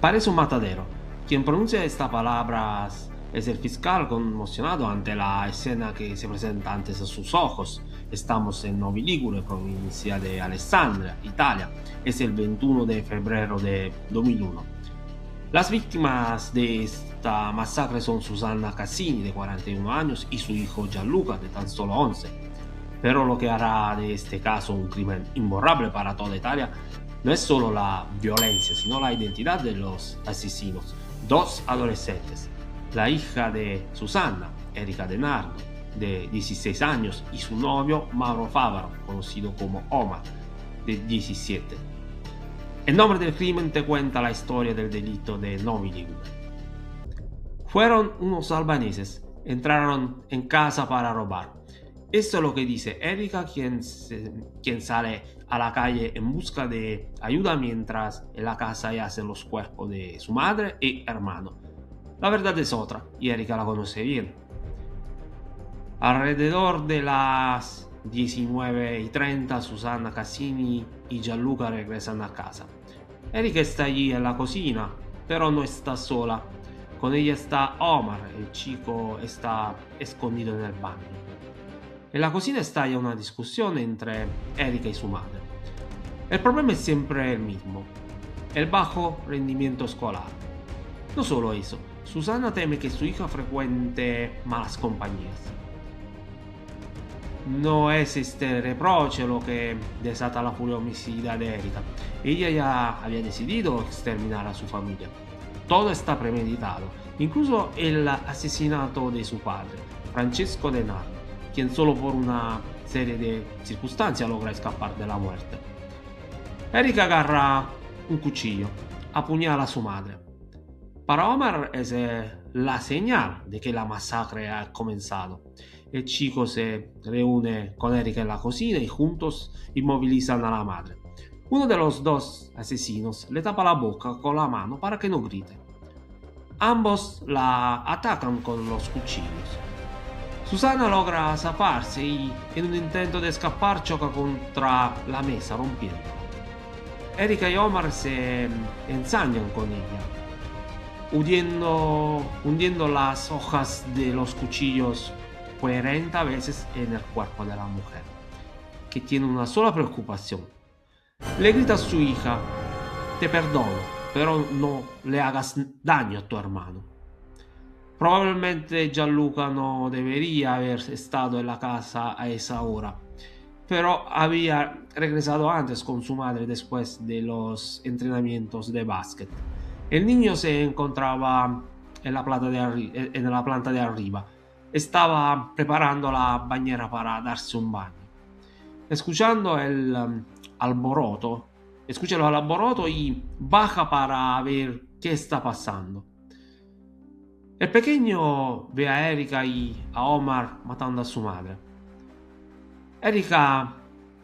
Parece un matadero. Quien pronuncia estas palabras es el fiscal conmocionado ante la escena que se presenta ante sus ojos. Estamos en Novi Ligure, provincia de Alessandria, Italia. Es el 21 de febrero de 2001. Las víctimas de esta masacre son Susanna Cassini, de 41 años, y su hijo Gianluca, de tan solo 11. Pero lo que hará de este caso un crimen imborrable para toda Italia no es solo la violencia, sino la identidad de los asesinos. Dos adolescentes, la hija de Susanna, Erika De Nardo, de 16 años, y su novio Mauro Favaro, conocido como Omar, de 17. El nombre del crimen te cuenta la historia del delito de Novi Ligure. Fueron unos albaneses, entraron en casa para robar. Esto es lo que dice Erika, quien sale a la calle en busca de ayuda mientras en la casa yacen los cuerpos de su madre y hermano. La verdad es otra, y Erika la conoce bien. Alrededor de las 19:30, Susanna Cassini y Gianluca regresan a casa. Erika está allí en la cocina, pero no está sola. Con ella está Omar, el chico está escondido en el baño. En la cocina estalla una discusión entre Erika y su madre. El problema es siempre el mismo: el bajo rendimiento escolar. No solo eso, Susanna teme que su hija frecuente malas compañías. No es este reproche lo que desata la furia homicida de Erika. Ella ya había decidido exterminar a su familia. Todo está premeditado, incluso el asesinato de su padre, Francesco De Nardo, quien solo por una serie de circunstancias logra escapar de la muerte. Erika agarra un cuchillo, apuñala a su madre. Para Omar es la señal de que la masacre ha comenzado. El chico se reúne con Erika en la cocina y juntos inmovilizan a la madre. Uno de los dos asesinos le tapa la boca con la mano para que no grite. Ambos la atacan con los cuchillos. Susanna logra zafarse y en un intento de escapar choca contra la mesa rompiéndola. Erika y Omar se ensañan con ella, hundiendo las hojas de los cuchillos 40 veces en el cuerpo de la mujer, que tiene una sola preocupación. Le grita a su hija: te perdono, pero no le hagas daño a tu hermano. Probablemente Gianluca no debería haber estado en la casa a esa hora, pero había regresado antes con su madre después de los entrenamientos de básquet. El niño se encontraba en la planta de arriba. Estaba preparando la bañera para darse un baño. Escuchando el alboroto, escucha el alboroto y baja para ver qué está pasando. El pequeño ve a Erika y a Omar matando a su madre. Erika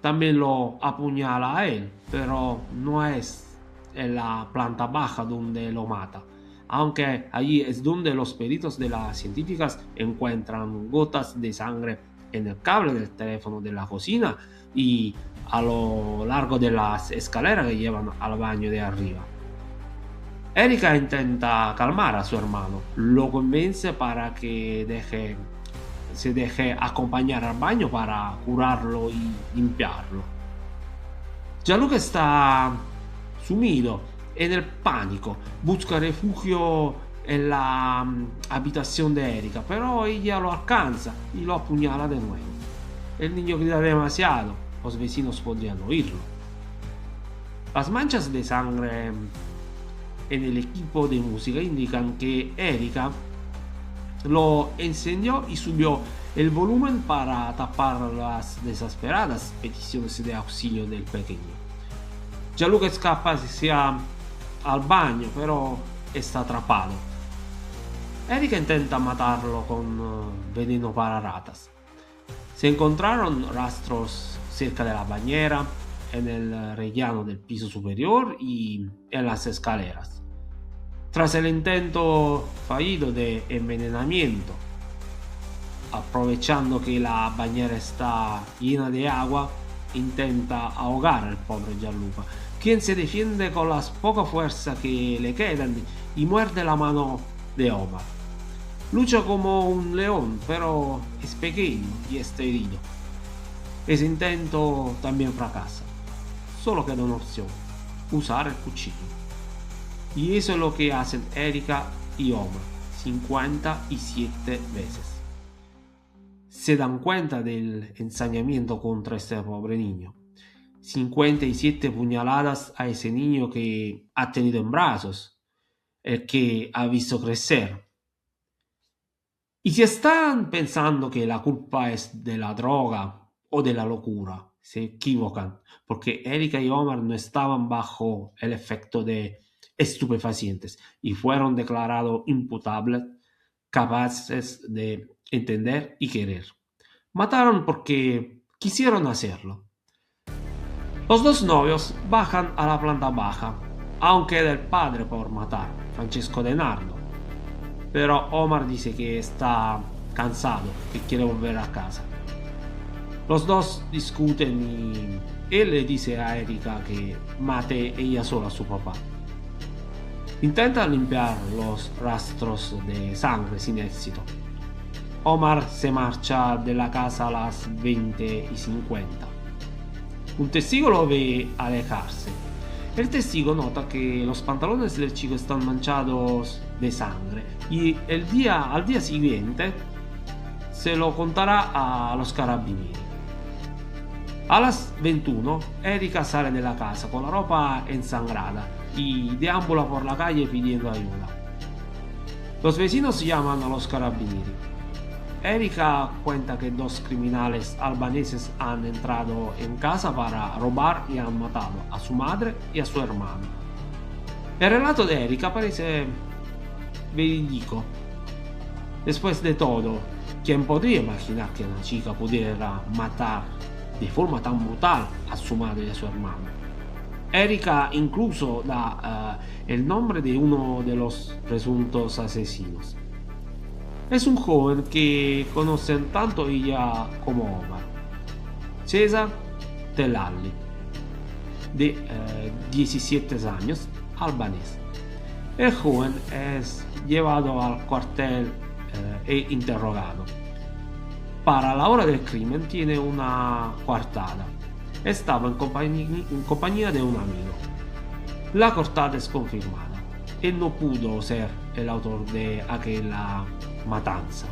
también lo apuñala a él, pero no es en la planta baja donde lo mata, aunque allí es donde los peritos de las científicas encuentran gotas de sangre en el cable del teléfono de la cocina y a lo largo de las escaleras que llevan al baño de arriba. Erika intenta calmar a su hermano, lo convence para que se deje acompañar al baño para curarlo y limpiarlo. Gianluca está sumido en el pánico, busca refugio en la habitación de Erika, pero ella lo alcanza y lo apuñala de nuevo. El niño grita demasiado, los vecinos podrían oírlo. Las manchas de sangre en el equipo de música indican que Erika lo encendió y subió el volumen para tapar las desesperadas peticiones de auxilio del pequeño. Gianluca escapa hacia al baño, pero está atrapado. Erika intenta matarlo con veneno para ratas. Se encontraron rastros cerca de la bañera, en el rellano del piso superior y en las escaleras. Tras el intento fallido de envenenamiento, aprovechando que la bañera está llena de agua, intenta ahogar al pobre Gianluca, quien se defiende con la poca fuerza que le quedan y muerde la mano de Omar. Lucha como un león, pero es pequeño y está herido. Ese intento también fracasa. Solo queda una opción: usar el cuchillo. Y eso es lo que hacen Erika y Omar 57 veces. Se dan cuenta del ensañamiento contra este pobre niño. 57 puñaladas a ese niño que ha tenido en brazos, el que ha visto crecer. Y si están pensando que la culpa es de la droga o de la locura, se equivocan, porque Erika y Omar no estaban bajo el efecto de estupefacientes y fueron declarados imputables, capaces de entender y querer. Mataron porque quisieron hacerlo. Los dos novios bajan a la planta baja, aunque era el padre por matar, Francesco De Nardo. Pero Omar dice que está cansado, que quiere volver a casa. Los dos discuten y él le dice a Erika que mate ella sola a su papá. Intenta limpiar los rastros de sangre sin éxito. Omar se marcha de la casa a las 20:50. Un testigo lo ve alejarse. El testigo nota que los pantalones del chico están manchados de sangre y al día siguiente se lo contará a los carabinieri. A las 21, Erika sale de la casa con la ropa ensangrada y deambula por la calle pidiendo ayuda. Los vecinos llaman a los carabinieri. Erika cuenta que dos criminales albaneses han entrado en casa para robar y han matado a su madre y a su hermano. El relato de Erika parece verídico. Después de todo, ¿quién podría imaginar que una chica pudiera matar de forma tan brutal a su madre y a su hermano? Erika incluso da el nombre de uno de los presuntos asesinos. Es un joven que conocen tanto ella como Omar, Cesar Telalli, de 17 años, albanés. El joven es llevado al cuartel e interrogado. Para la hora del crimen tiene una coartada. Estaba en compañía de un amigo. La coartada es confirmada. Él no pudo ser el autor de aquella matanza.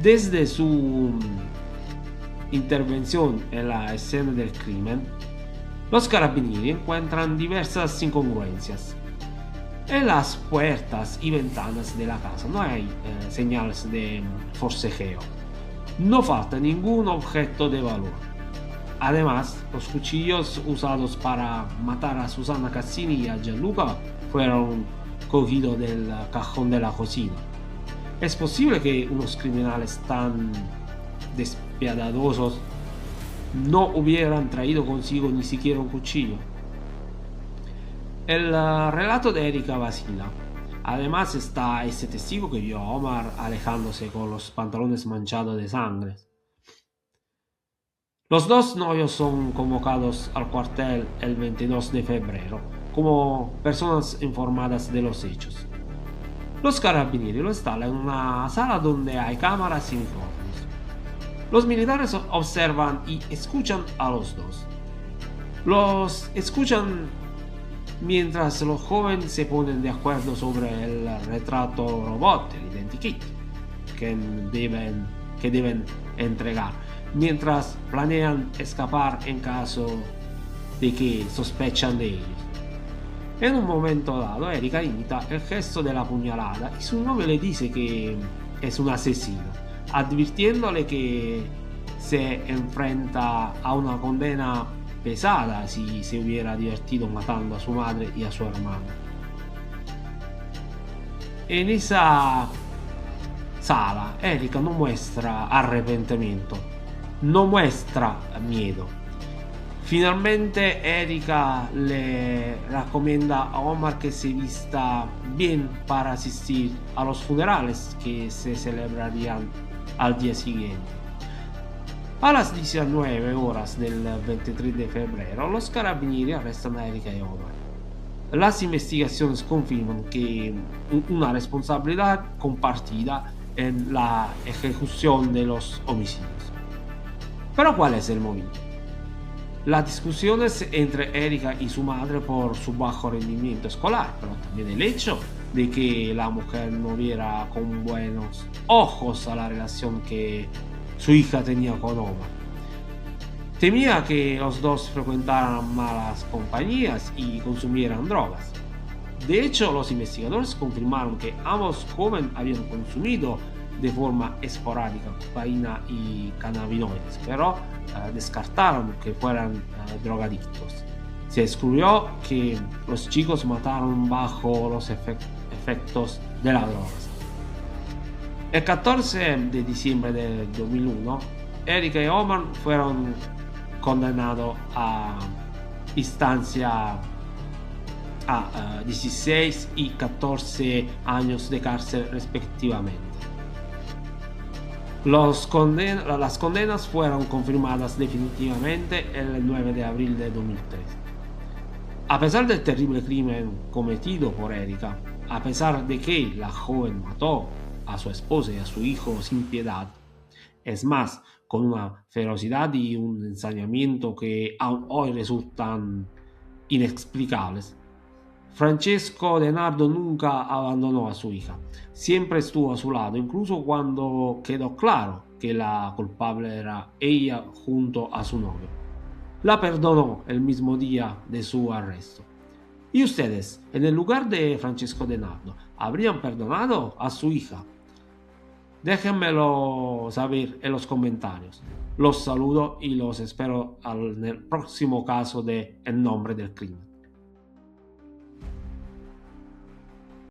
Desde su intervención en la escena del crimen, los carabinieri encuentran diversas incongruencias. En las puertas y ventanas de la casa no hay señales de forcejeo. No falta ningún objeto de valor. Además, los cuchillos usados para matar a Susana Cassini y a Gianluca fueron cogidos del cajón de la cocina. Es posible que unos criminales tan despiadadosos no hubieran traído consigo ni siquiera un cuchillo. El relato de Erika vacila. Además está ese testigo que vio a Omar alejándose con los pantalones manchados de sangre. Los dos novios son convocados al cuartel el 22 de febrero como personas informadas de los hechos. Los carabinieri lo instalan en una sala donde hay cámaras y micrófonos. Los militares observan y escuchan a los dos. Los escuchan mientras los jóvenes se ponen de acuerdo sobre el retrato robot, el identikit, que deben entregar, mientras planean escapar en caso de que sospechan de ellos. En un momento dado, Erika imita el gesto de la puñalada y su novio le dice que es un asesino, advirtiéndole que se enfrenta a una condena pesada si se hubiera divertido matando a su madre y a su hermano. En esa sala, Erika no muestra arrepentimiento, no muestra miedo. Finalmente Erika le recomienda a Omar que se vista bien para asistir a los funerales que se celebrarían al día siguiente. A las 19 horas del 23 de febrero, los carabinieri arrestan a Erika y Omar. Las investigaciones confirman que una responsabilidad compartida en la ejecución de los homicidios. Pero ¿cuál es el motivo? Las discusiones entre Erika y su madre por su bajo rendimiento escolar, pero también el hecho de que la mujer no viera con buenos ojos a la relación que su hija tenía con Omar. Temía que los dos frecuentaran malas compañías y consumieran drogas. De hecho, los investigadores confirmaron que ambos jóvenes habían consumido de forma esporádica cocaína y cannabinoides, pero descartaron que fueran drogadictos. Se descubrió que los chicos mataron bajo los efectos de las drogas. El 14 de diciembre del 2001, Erika y Omar fueron condenados a instancia a 16 y 14 años de cárcel respectivamente. Las condenas fueron confirmadas definitivamente el 9 de abril de 2013. A pesar del terrible crimen cometido por Erika, a pesar de que la joven mató a su esposa y a su hijo sin piedad, es más, con una ferocidad y un ensañamiento que aún hoy resultan inexplicables, Francesco De Nardo nunca abandonó a su hija, siempre estuvo a su lado, incluso cuando quedó claro que la culpable era ella junto a su novio. La perdonó el mismo día de su arresto. ¿Y ustedes, en el lugar de Francesco De Nardo, habrían perdonado a su hija? Déjenmelo saber en los comentarios. Los saludo y los espero en el próximo caso de En nombre del crimen.